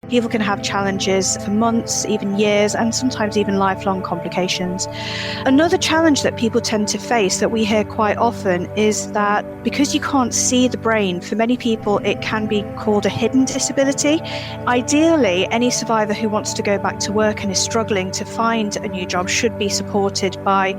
People can have challenges for months, even years, and sometimes even lifelong complications. Another challenge that people tend to face that we hear quite often is that because you can't see the brain, for many people it can be called a hidden disability. Ideally, any survivor who wants to go back to work and is struggling to find a new job should be supported by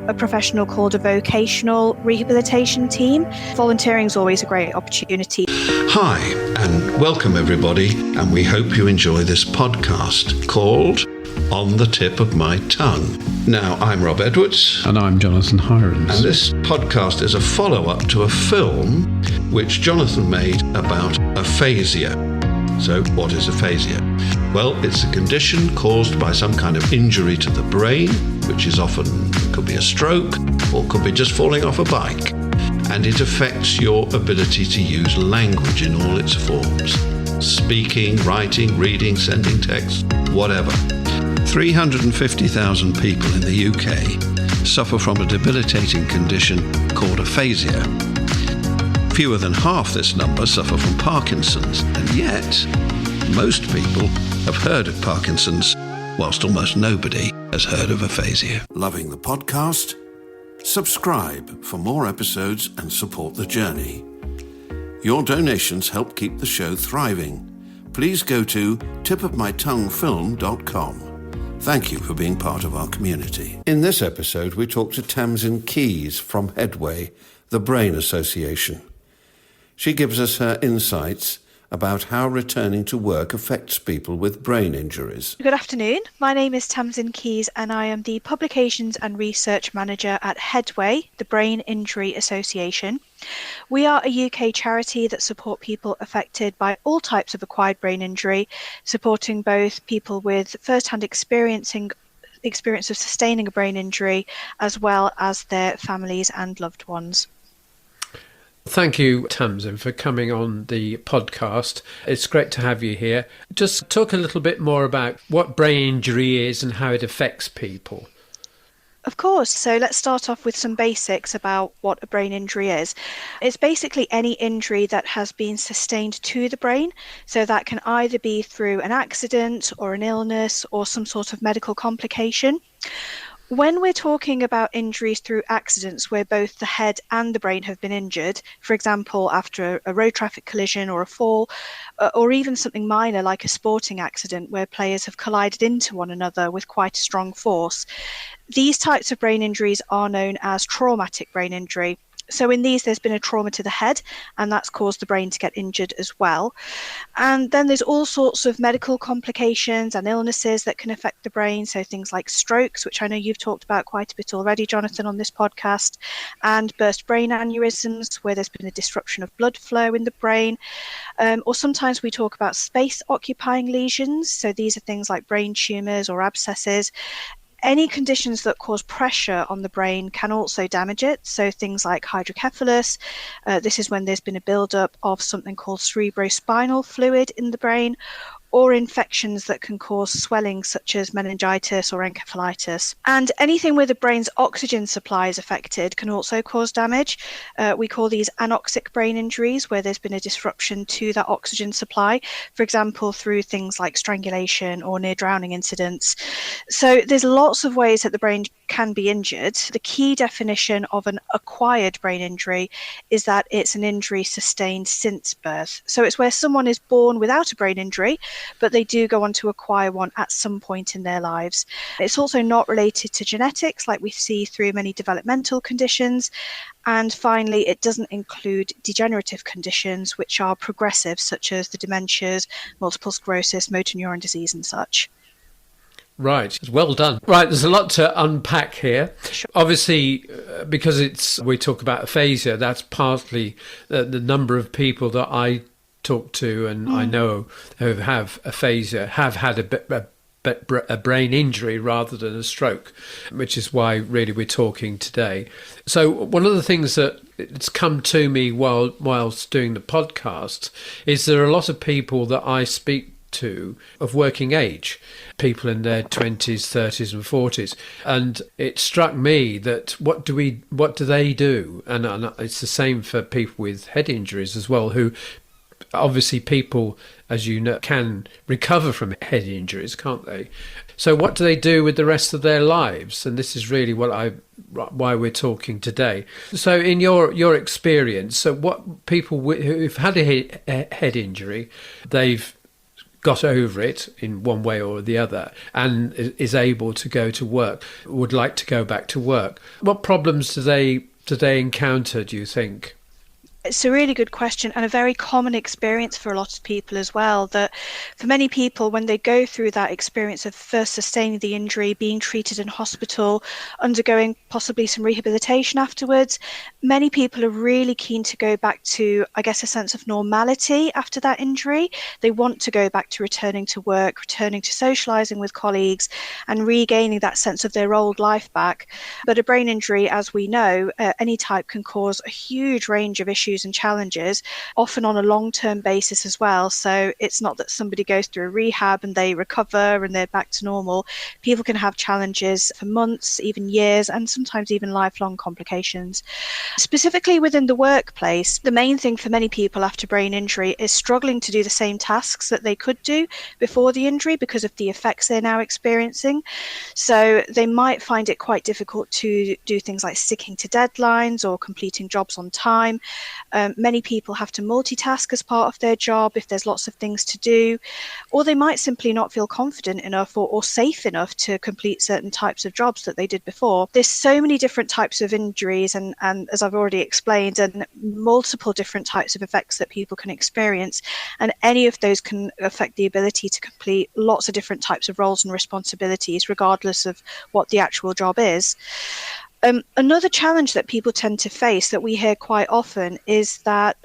a professional called a vocational rehabilitation team. Volunteering is always a great opportunity. Hi, and welcome everybody, and we hope you enjoy this podcast called On the Tip of My Tongue. Now, I'm Rob Edwards. And I'm Jonathan Hirons. And this podcast is a follow-up to a film which Jonathan made about aphasia. So, what is aphasia? Well, it's a condition caused by some kind of injury to the brain, which is often, could be a stroke, or could be just falling off a bike. And it affects your ability to use language in all its forms. Speaking, writing, reading, sending text, whatever. 350,000 people in the UK suffer from a debilitating condition called aphasia. Fewer than half this number suffer from Parkinson's, and yet most people have heard of Parkinson's, whilst almost nobody has heard of aphasia. Loving the podcast? Subscribe for more episodes and support the journey. Your donations help keep the show thriving. Please go to tipofmytonguefilm.com. Thank you for being part of our community. In this episode, we talk to Tamsin Keyes from Headway, the Brain Association. She gives us her insights about how returning to work affects people with brain injuries. Good afternoon. My name is Tamsin Keyes and I am the Publications and Research Manager at Headway, the Brain Injury Association. We are a UK charity that support people affected by all types of acquired brain injury, supporting both people with first-hand experience of sustaining a brain injury, as well as their families and loved ones. Thank you, Tamsin, for coming on the podcast. It's great to have you here. Just talk a little bit more about what brain injury is and how it affects people. Of course. So let's start off with some basics about what a brain injury is. It's basically any injury that has been sustained to the brain. So that can either be through an accident or an illness or some sort of medical complication. When we're talking about injuries through accidents where both the head and the brain have been injured, for example, after a road traffic collision or a fall, or even something minor like a sporting accident where players have collided into one another with quite a strong force, these types of brain injuries are known as traumatic brain injury. So in these, there's been a trauma to the head, and that's caused the brain to get injured as well. And then there's all sorts of medical complications and illnesses that can affect the brain. So things like strokes, which I know you've talked about quite a bit already, Jonathan, on this podcast, and burst brain aneurysms, where there's been a disruption of blood flow in the brain. Or sometimes we talk about space-occupying lesions. So these are things like brain tumours or abscesses. Any conditions that cause pressure on the brain can also damage it. So things like hydrocephalus, this is when there's been a buildup of something called cerebrospinal fluid in the brain, or infections that can cause swelling such as meningitis or encephalitis. And anything where the brain's oxygen supply is affected can also cause damage. We call these anoxic brain injuries, where there's been a disruption to that oxygen supply, for example, through things like strangulation or near drowning incidents. So there's lots of ways that the brain can be injured. The key definition of an acquired brain injury is that it's an injury sustained since birth. So it's where someone is born without a brain injury, but they do go on to acquire one at some point in their lives. It's also not related to genetics like we see through many developmental conditions. And finally, it doesn't include degenerative conditions which are progressive, such as the dementias, multiple sclerosis, motor neuron disease and such. Right, well done. Right, there's a lot to unpack here. Sure. Obviously, because we talk about aphasia, that's partly the number of people that I talk to and I know who have aphasia have had a brain injury rather than a stroke, which is why really we're talking today. So one of the things that it's come to me whilst doing the podcast is there are a lot of people that I speak to of working age, people in their 20s, 30s and 40s. And it struck me that what do they do? And it's the same for people with head injuries as well, who Obviously, people, as you know, can recover from head injuries, can't they? So what do they do with the rest of their lives? And this is really why we're talking today. So in your experience, so what people who've had a head injury, they've got over it in one way or the other and is able to go to work, would like to go back to work. What problems do they encounter, do you think? It's a really good question, and a very common experience for a lot of people as well, that for many people, when they go through that experience of first sustaining the injury, being treated in hospital, undergoing possibly some rehabilitation afterwards, many people are really keen to go back to, I guess, a sense of normality after that injury. They want to go back to returning to work, returning to socializing with colleagues, and regaining that sense of their old life back. But a brain injury, as we know, any type, can cause a huge range of issues and challenges, often on a long-term basis as well. So it's not that somebody goes through a rehab and they recover and they're back to normal. People can have challenges for months, even years, and sometimes even lifelong complications. Specifically within the workplace, the main thing for many people after brain injury is struggling to do the same tasks that they could do before the injury because of the effects they're now experiencing. So they might find it quite difficult to do things like sticking to deadlines or completing jobs on time. Many people have to multitask as part of their job if there's lots of things to do, or they might simply not feel confident enough or safe enough to complete certain types of jobs that they did before. There's so many different types of injuries and as I've already explained, and multiple different types of effects that people can experience, and any of those can affect the ability to complete lots of different types of roles and responsibilities regardless of what the actual job is. Another challenge that people tend to face that we hear quite often is that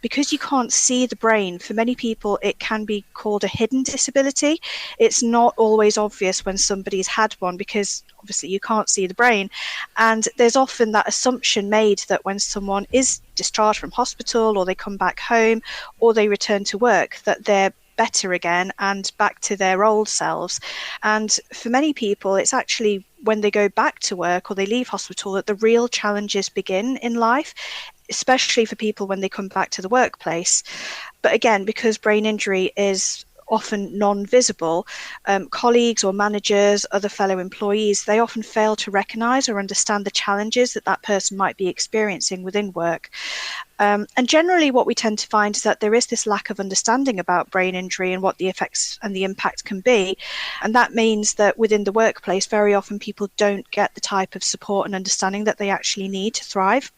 because you can't see the brain, for many people it can be called a hidden disability. It's not always obvious when somebody's had one because obviously you can't see the brain. And there's often that assumption made that when someone is discharged from hospital or they come back home or they return to work, that they're better again and back to their old selves. And for many people, it's actually when they go back to work or they leave hospital that the real challenges begin in life, especially for people when they come back to the workplace. But again, because brain injury is often non-visible, colleagues or managers, other fellow employees, they often fail to recognise or understand the challenges that that person might be experiencing within work. And generally what we tend to find is that there is this lack of understanding about brain injury and what the effects and the impact can be. And that means that within the workplace, very often people don't get the type of support and understanding that they actually need to thrive.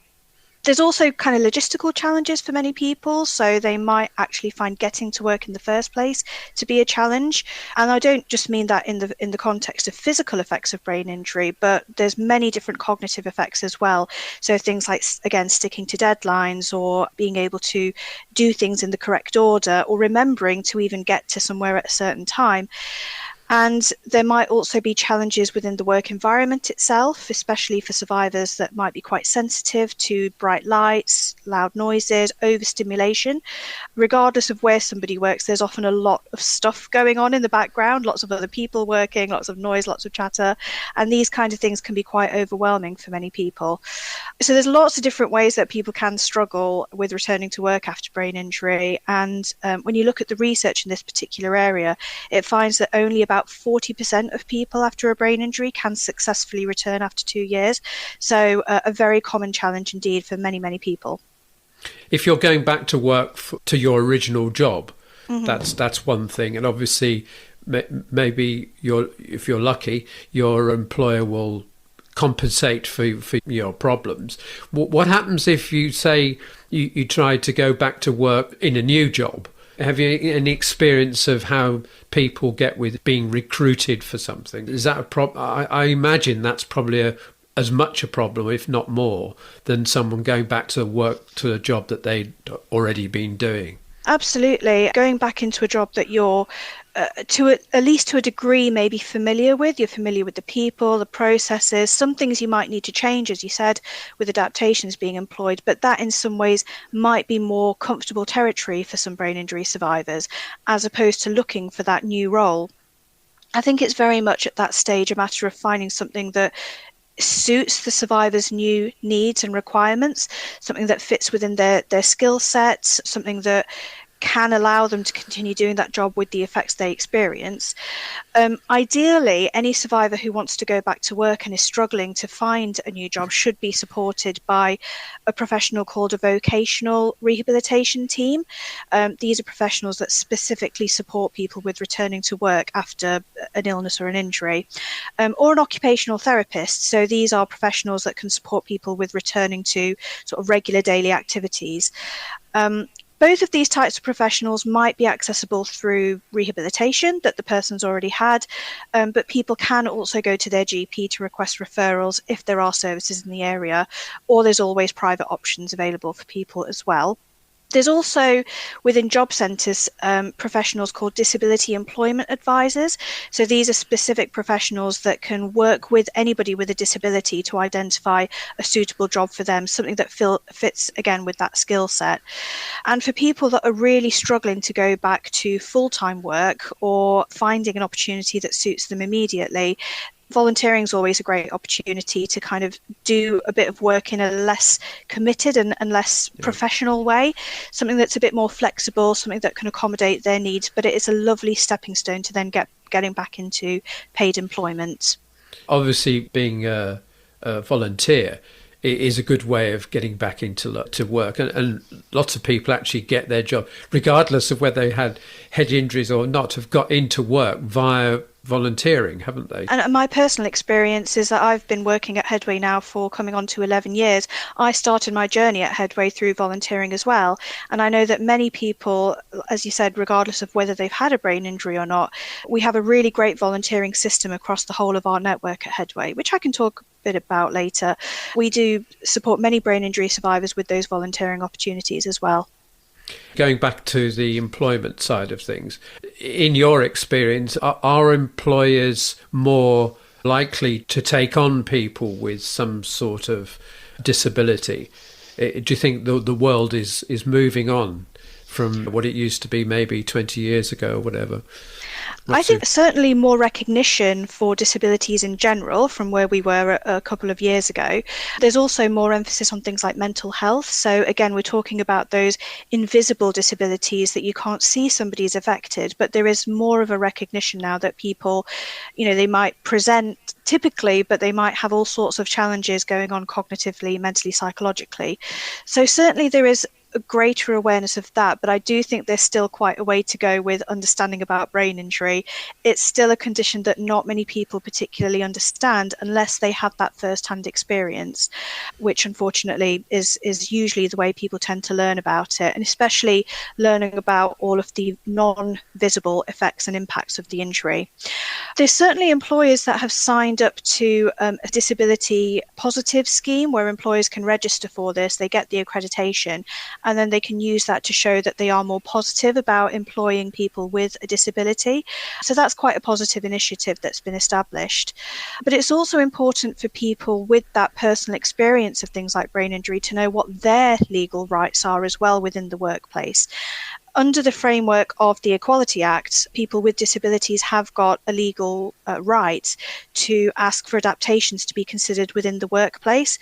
There's also kind of logistical challenges for many people, so they might actually find getting to work in the first place to be a challenge. And I don't just mean that in the context of physical effects of brain injury, but there's many different cognitive effects as well. So things like, again, sticking to deadlines or being able to do things in the correct order or remembering to even get to somewhere at a certain time. And there might also be challenges within the work environment itself, especially for survivors that might be quite sensitive to bright lights, loud noises, overstimulation. Regardless of where somebody works, there's often a lot of stuff going on in the background, lots of other people working, lots of noise, lots of chatter, and these kind of things can be quite overwhelming for many people. So there's lots of different ways that people can struggle with returning to work after brain injury. And when you look at the research in this particular area, it finds that only about 40% of people after a brain injury can successfully return after 2 years. So a very common challenge indeed for many, many people. If you're going back to work to your original job, that's one thing. And obviously, maybe if you're lucky, your employer will compensate for your problems. What happens if you say you try to go back to work in a new job? Have you any experience of how people get with being recruited for something? Is that a problem? I imagine that's probably as much a problem, if not more, than someone going back to work to a job that they'd already been doing. Absolutely. Going back into a job that you're at least to a degree maybe familiar with. You're familiar with the people, the processes, some things you might need to change, as you said, with adaptations being employed, but that in some ways might be more comfortable territory for some brain injury survivors, as opposed to looking for that new role. I think it's very much at that stage a matter of finding something that suits the survivor's new needs and requirements, something that fits within their skill sets, something that can allow them to continue doing that job with the effects they experience. Ideally, any survivor who wants to go back to work and is struggling to find a new job should be supported by a professional called a vocational rehabilitation team. These are professionals that specifically support people with returning to work after an illness or an injury, or an occupational therapist. So these are professionals that can support people with returning to sort of regular daily activities. Both of these types of professionals might be accessible through rehabilitation that the person's already had, but people can also go to their GP to request referrals if there are services in the area, or there's always private options available for people as well. There's also, within job centres, professionals called disability employment advisors. So these are specific professionals that can work with anybody with a disability to identify a suitable job for them, something that fits, again, with that skill set. And for people that are really struggling to go back to full-time work or finding an opportunity that suits them immediately, volunteering is always a great opportunity to kind of do a bit of work in a less committed and less professional way, something that's a bit more flexible, something that can accommodate their needs, but it is a lovely stepping stone to then getting back into paid employment. Obviously, being a volunteer is a good way of getting back into work, and lots of people actually get their job, regardless of whether they had head injuries or not, have got into work via volunteering, haven't they? And my personal experience is that I've been working at Headway now for coming on to 11 years. I started my journey at Headway through volunteering as well. And I know that many people, as you said, regardless of whether they've had a brain injury or not, we have a really great volunteering system across the whole of our network at Headway, which I can talk a bit about later. We do support many brain injury survivors with those volunteering opportunities as well. Going back to the employment side of things, in your experience, are employers more likely to take on people with some sort of disability? Do you think the world is moving on from what it used to be maybe 20 years ago or whatever? I think certainly more recognition for disabilities in general from where we were a couple of years ago. There's also more emphasis on things like mental health. So again, we're talking about those invisible disabilities that you can't see somebody's affected, but there is more of a recognition now that people, they might present typically, but they might have all sorts of challenges going on cognitively, mentally, psychologically. So certainly there is a greater awareness of that, but I do think there's still quite a way to go with understanding about brain injury. It's still a condition that not many people particularly understand unless they have that first-hand experience, which unfortunately is usually the way people tend to learn about it, and especially learning about all of the non-visible effects and impacts of the injury. There's certainly employers that have signed up to a disability positive scheme where employers can register for this, they get the accreditation, and then they can use that to show that they are more positive about employing people with a disability. So that's quite a positive initiative that's been established. But it's also important for people with that personal experience of things like brain injury to know what their legal rights are as well within the workplace. Under the framework of the Equality Act, people with disabilities have got a legal right to ask for adaptations to be considered within the workplace.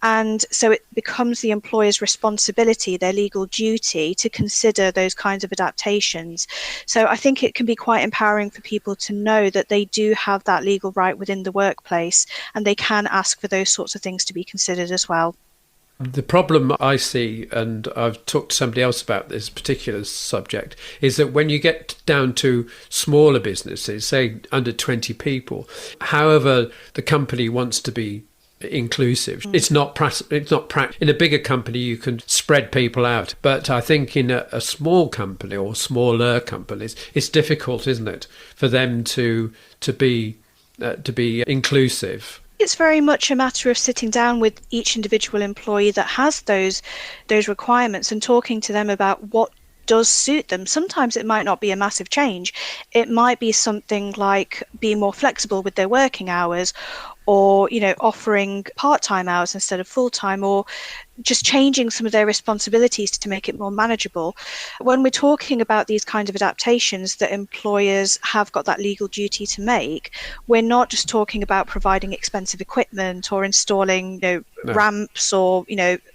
And so it becomes the employer's responsibility, their legal duty, to consider those kinds of adaptations. So I think it can be quite empowering for people to know that they do have that legal right within the workplace and they can ask for those sorts of things to be considered as well. The problem I see, and I've talked to somebody else about this particular subject, is that when you get down to smaller businesses, say under 20 people, however the company wants to be inclusive, it's not in a bigger company you can spread people out, but I think in a small company or smaller companies it's difficult, isn't it, for them to be inclusive. It's very much a matter of sitting down with each individual employee that has those requirements and talking to them about what does suit them. Sometimes it might not be a massive change. It might be something like being more flexible with their working hours, or offering part-time hours instead of full-time, or just changing some of their responsibilities to make it more manageable. When we're talking about these kinds of adaptations that employers have got that legal duty to make, we're not just talking about providing expensive equipment or installing ramps or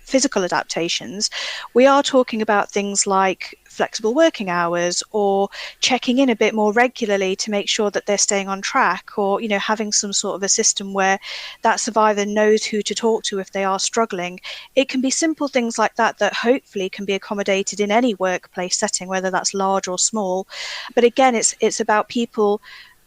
physical adaptations. We are talking about things like flexible working hours, or checking in a bit more regularly to make sure that they're staying on track, or, having some sort of a system where that survivor knows who to talk to if they are struggling. It can be simple things like that that hopefully can be accommodated in any workplace setting, whether that's large or small. But again, it's about people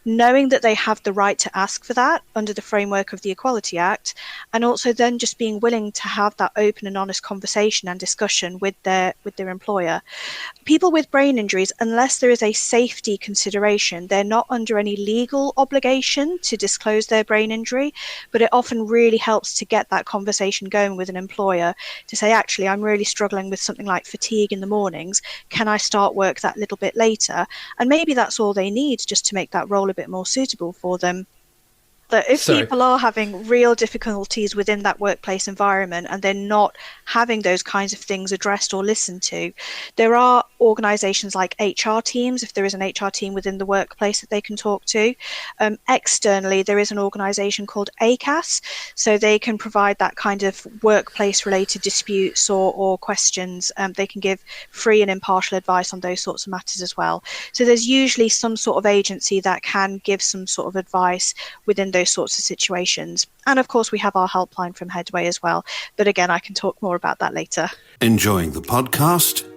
knowing that they have the right to ask for that under the framework of the Equality Act, and also then just being willing to have that open and honest conversation and discussion with their employer. People with brain injuries, unless there is a safety consideration, they're not under any legal obligation to disclose their brain injury, but it often really helps to get that conversation going with an employer to say, actually, I'm really struggling with something like fatigue in the mornings. Can I start work that little bit later? And maybe that's all they need just to make that role a bit more suitable for them. That if people are having real difficulties within that workplace environment and they're not having those kinds of things addressed or listened to, there are organisations like HR teams, if there is an HR team within the workplace that they can talk to. Externally, there is an organisation called ACAS, so they can provide that kind of workplace-related disputes or questions. They can give free and impartial advice on those sorts of matters as well. So there's usually some sort of agency that can give some sort of advice within those sorts of situations. And of course, we have our helpline from Headway as well. But again, I can talk more about that later. Enjoying the podcast?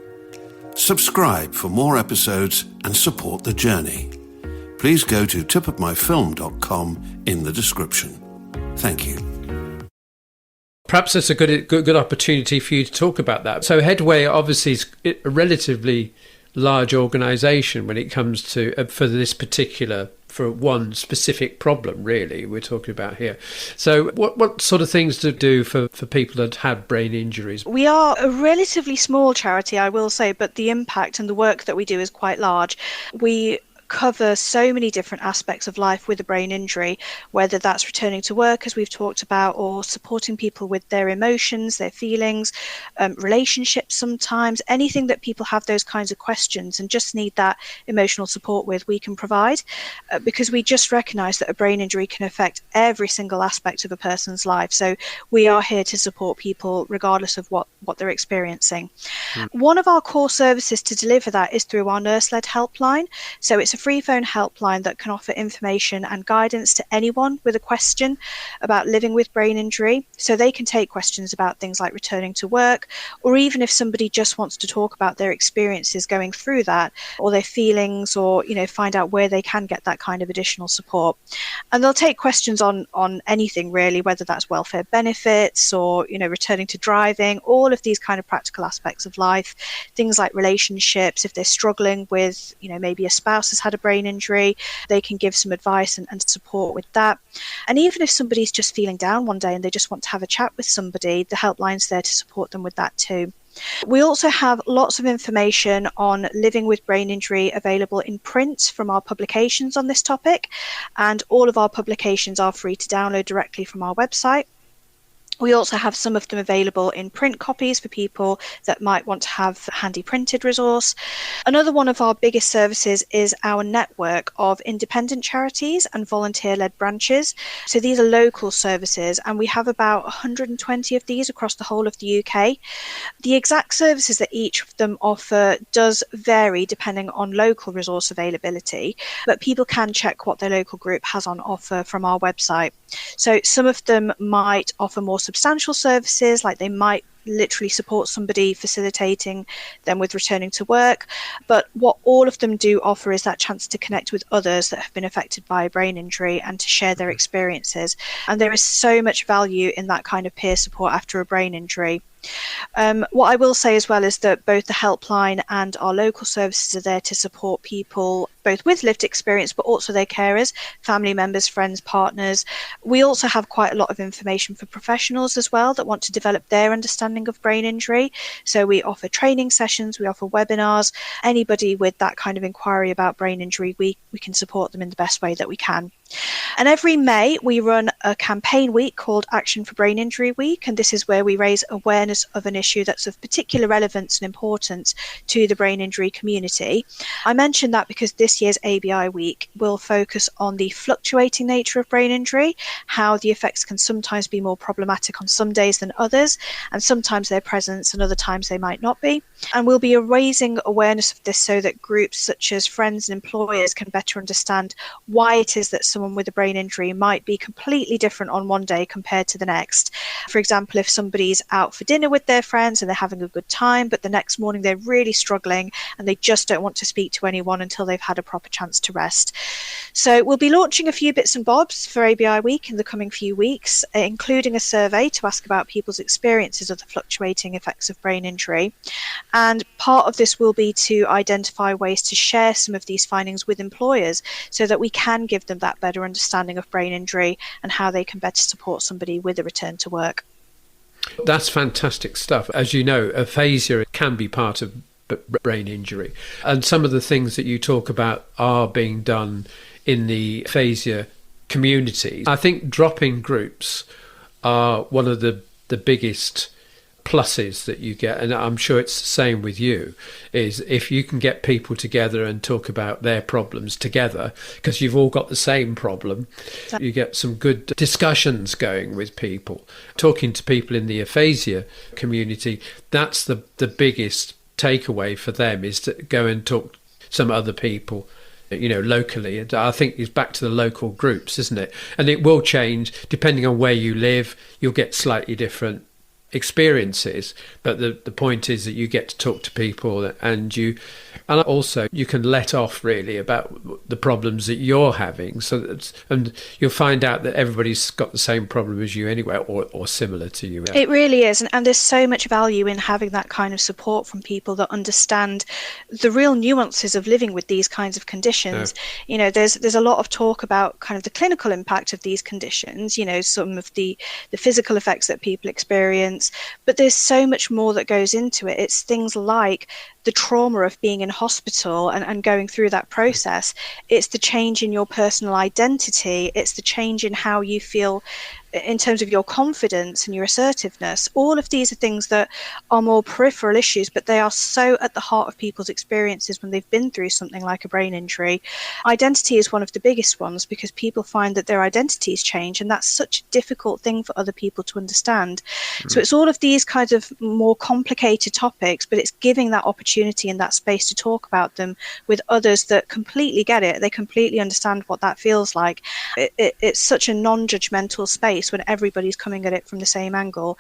Subscribe for more episodes and support the journey. Please go to tipofmyfilm.com in the description. Thank you. Perhaps it's a good opportunity for you to talk about that. So Headway obviously is a relatively large organisation when it comes to for this particular, for one specific problem, really, we're talking about here. So what sort of things to do for people that have brain injuries? We are a relatively small charity, I will say, but the impact and the work that we do is quite large. We cover so many different aspects of life with a brain injury, whether that's returning to work, as we've talked about, or supporting people with their emotions, their feelings, relationships sometimes, anything that people have those kinds of questions and just need that emotional support with, we can provide, because we just recognise that a brain injury can affect every single aspect of a person's life. So we are here to support people regardless of what they're experiencing. One of our core services to deliver that is through our nurse-led helpline. So it's a free phone helpline that can offer information and guidance to anyone with a question about living with brain injury. So they can take questions about things like returning to work, or even if somebody just wants to talk about their experiences going through that, or their feelings, or find out where they can get that kind of additional support. And they'll take questions on anything really, whether that's welfare benefits or returning to driving, all of these kind of practical aspects of life, things like relationships. If they're struggling with maybe a spouse has had a brain injury, they can give some advice and support with that. And even if somebody's just feeling down one day and they just want to have a chat with somebody, the helpline's there to support them with that too. We also have lots of information on living with brain injury available in print from our publications on this topic, and all of our publications are free to download directly from our website. We also have some of them available in print copies for people that might want to have a handy printed resource. Another one of our biggest services is our network of independent charities and volunteer-led branches. So these are local services, and we have about 120 of these across the whole of the UK. The exact services that each of them offer does vary depending on local resource availability, but people can check what their local group has on offer from our website. So some of them might offer more substantial services, like they might literally support somebody, facilitating them with returning to work. But what all of them do offer is that chance to connect with others that have been affected by a brain injury and to share their experiences. And there is so much value in that kind of peer support after a brain injury. What I will say as well is that both the helpline and our local services are there to support people both with lived experience but also their carers, family members, friends, partners. We also have quite a lot of information for professionals as well that want to develop their understanding of brain injury. So we offer training sessions, we offer webinars. Anybody with that kind of inquiry about brain injury, we can support them in the best way that we can. And every May, we run a campaign week called Action for Brain Injury Week. And this is where we raise awareness of an issue that's of particular relevance and importance to the brain injury community. I mention that because this year's ABI week will focus on the fluctuating nature of brain injury, how the effects can sometimes be more problematic on some days than others, and sometimes they're present and other times they might not be. And we'll be raising awareness of this so that groups such as friends and employers can better understand why it is that someone with a brain injury might be completely different on one day compared to the next. For example, if somebody's out for dinner with their friends and they're having a good time, but the next morning they're really struggling and they just don't want to speak to anyone until they've had a proper chance to rest. So we'll be launching a few bits and bobs for ABI Week in the coming few weeks, including a survey to ask about people's experiences of the fluctuating effects of brain injury. And part of this will be to identify ways to share some of these findings with employers so that we can give them that better understanding of brain injury and how they can better support somebody with a return to work. That's fantastic stuff. As you know, aphasia can be part of brain injury. And some of the things that you talk about are being done in the aphasia community. I think drop-in groups are one of the biggest pluses that you get, and I'm sure it's the same with you, is if you can get people together and talk about their problems together, because you've all got the same problem, you get some good discussions going with people. Talking to people in the aphasia community, that's the biggest takeaway for them, is to go and talk to some other people, you know, locally. And I think it's back to the local groups, isn't it? And it will change depending on where you live. You'll get slightly different experiences, but the point is that you get to talk to people, and also you can let off really about the problems that you're having, and you'll find out that everybody's got the same problem as you anyway, or similar to you. It really is, and there's so much value in having that kind of support from people that understand the real nuances of living with these kinds of conditions. You know, there's a lot of talk about kind of the clinical impact of these conditions, you know, some of the physical effects that people experience, but there's so much more that goes into it. It's things like the trauma of being in hospital and going through that process. It's the change in your personal identity. It's the change in how you feel in terms of your confidence and your assertiveness. All of these are things that are more peripheral issues, but they are so at the heart of people's experiences when they've been through something like a brain injury. Identity is one of the biggest ones, because people find that their identities change, and that's such a difficult thing for other people to understand. So it's all of these kinds of more complicated topics, but it's giving that opportunity and that space to talk about them with others that completely get it. They completely understand what that feels like. It's such a non-judgmental space when everybody's coming at it from the same angle.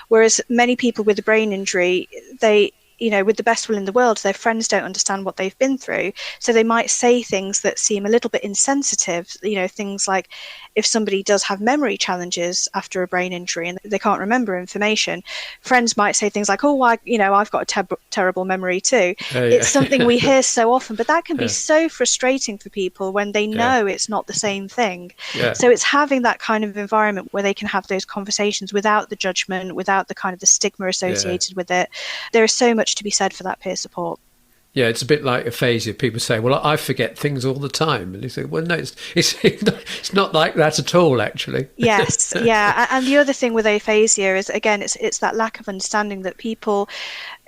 Whereas many people with a brain injury, they, you know, with the best will in the world, their friends don't understand what they've been through. So they might say things that seem a little bit insensitive, you know, things like if somebody does have memory challenges after a brain injury and they can't remember information, friends might say things like, oh, I've got a terrible memory too. It's something we hear so often, but that can be so frustrating for people when they know it's not the same thing. So it's having that kind of environment where they can have those conversations without the judgment, without the kind of the stigma associated with it. There is so much to be said for that peer support. Yeah, it's a bit like aphasia. People say, well, I forget things all the time. And you say, well, no, it's not like that at all, actually. Yes, yeah. And the other thing with aphasia is, again, it's that lack of understanding that people,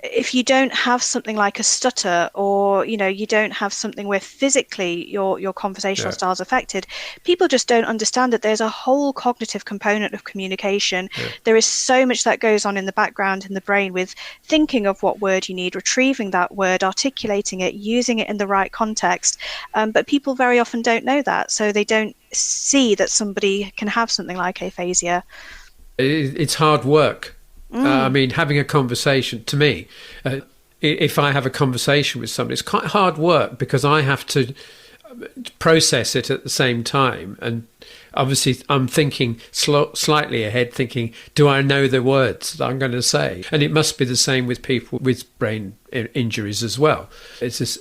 if you don't have something like a stutter, or, you know, you don't have something where physically your conversational style is affected, people just don't understand that there's a whole cognitive component of communication. There is so much that goes on in the background in the brain with thinking of what word you need, retrieving that word, articulating it, using it in the right context. But people very often don't know that, so they don't see that somebody can have something like aphasia. It's hard work. I mean, having a conversation, to me, if I have a conversation with somebody, it's quite hard work, because I have to process it at the same time. And obviously I'm thinking slightly ahead, thinking, do I know the words that I'm going to say? And it must be the same with people with brain injuries as well. It's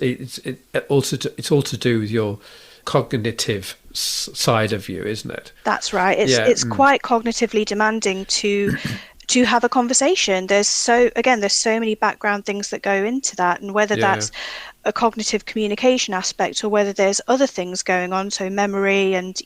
all to do with your cognitive side of you, isn't it? That's right. It's quite cognitively demanding to to have a conversation. There's so many background things that go into that, and whether that's a cognitive communication aspect or whether there's other things going on, so memory and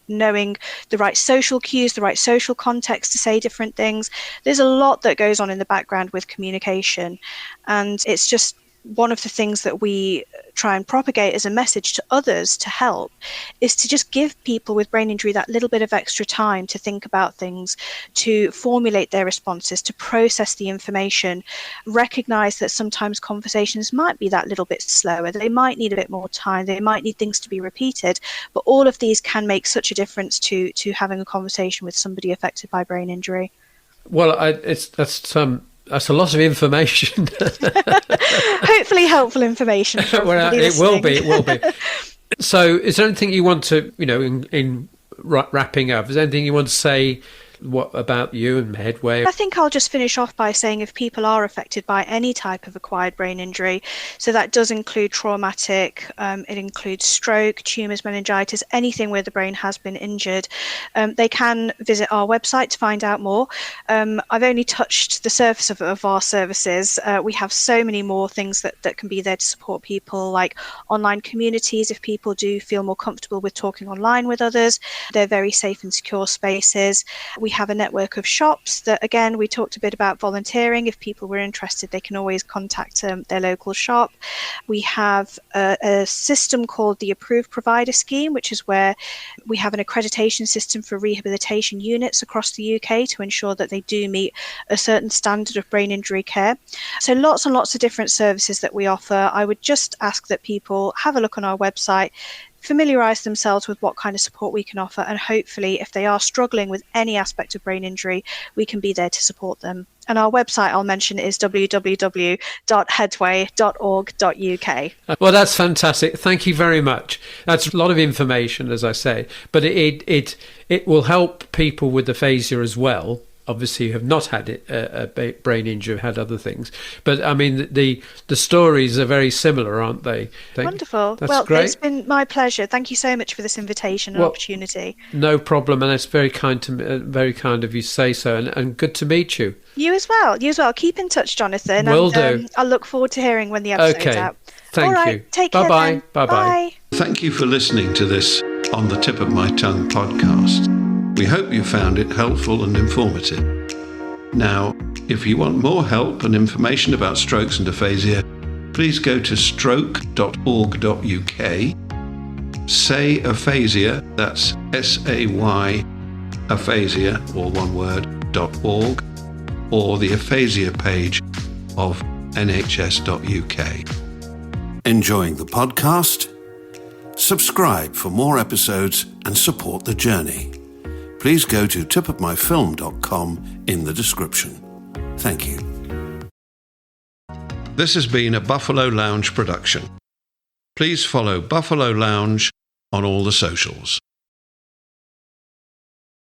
knowing the right social cues, the right social context to say different things. There's a lot that goes on in the background with communication, and it's just one of the things that we try and propagate as a message to others to help is to just give people with brain injury that little bit of extra time to think about things, to formulate their responses, to process the information, recognize that sometimes conversations might be that little bit slower, they might need a bit more time, they might need things to be repeated, but all of these can make such a difference to having a conversation with somebody affected by brain injury. Well, that's a lot of information. Hopefully helpful information. Well, it will be. So is there anything you want to, in wrapping up, is there anything you want to say about you and Headway? I think I'll just finish off by saying if people are affected by any type of acquired brain injury, so that does include traumatic, it includes stroke, tumours, meningitis, anything where the brain has been injured, they can visit our website to find out more. I've only touched the surface of our services. We have so many more things that can be there to support people, like online communities. If people do feel more comfortable with talking online with others, they're very safe and secure spaces. We have a network of shops that, again, we talked a bit about volunteering. If people were interested, they can always contact their local shop. We have a system called the Approved Provider Scheme, which is where we have an accreditation system for rehabilitation units across the UK to ensure that they do meet a certain standard of brain injury care. So lots and lots of different services that we offer. I would just ask that people have a look on our website, familiarise themselves with what kind of support we can offer, and hopefully if they are struggling with any aspect of brain injury, we can be there to support them. And our website, I'll mention, is www.headway.org.uk. Well, that's fantastic. Thank you very much. That's a lot of information, as I say, but it will help people with aphasia as well. Obviously, you have not had a brain injury, had other things. But, I mean, the stories are very similar, aren't they? Wonderful. That's great. It's been my pleasure. Thank you so much for this invitation and opportunity. No problem, and it's very kind of you to say so, and good to meet you. You as well. Keep in touch, Jonathan. Will do. I'll look forward to hearing when the episode's out. Thank All right, you. Take care. Bye-bye. Then. Bye. Thank you for listening to this On the Tip of My Tongue podcast. We hope you found it helpful and informative. Now, if you want more help and information about strokes and aphasia, please go to stroke.org.uk, say aphasia, that's SAY, aphasia, all one word, .org, or the aphasia page of nhs.uk. Enjoying the podcast? Subscribe for more episodes and support the journey. Please go to tipofmyfilm.com in the description. Thank you. This has been a Buffalo Lounge production. Please follow Buffalo Lounge on all the socials.